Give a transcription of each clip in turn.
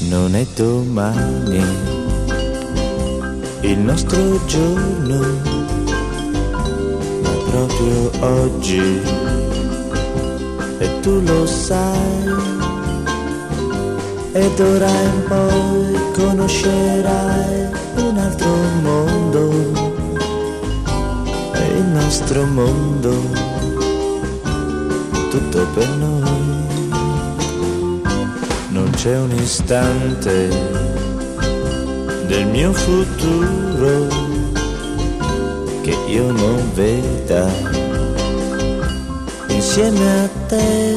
Non è domani il nostro giorno, ma proprio oggi, e tu lo sai, e d'ora in poi conoscerai un altro mondo, e il nostro mondo, tutto per noi. Non c'è un istante del mio futuro che io non veda insieme a te.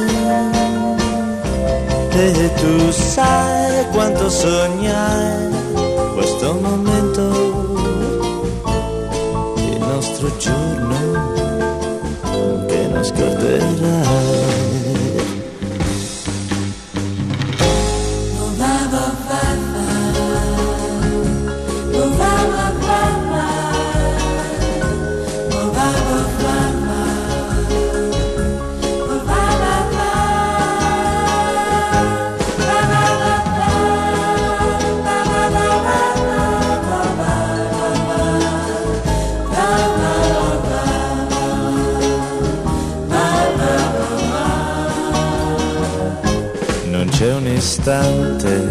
E tu sai quanto sognai questo momento, il nostro giorno che non scorderai. Non c'è un istante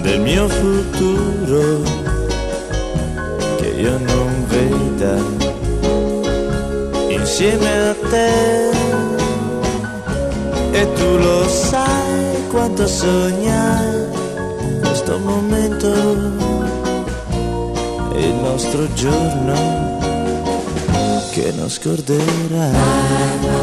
del mio futuro che io non veda insieme a te. E tu lo sai quanto sognai questo momento, il nostro giorno che non scorderai.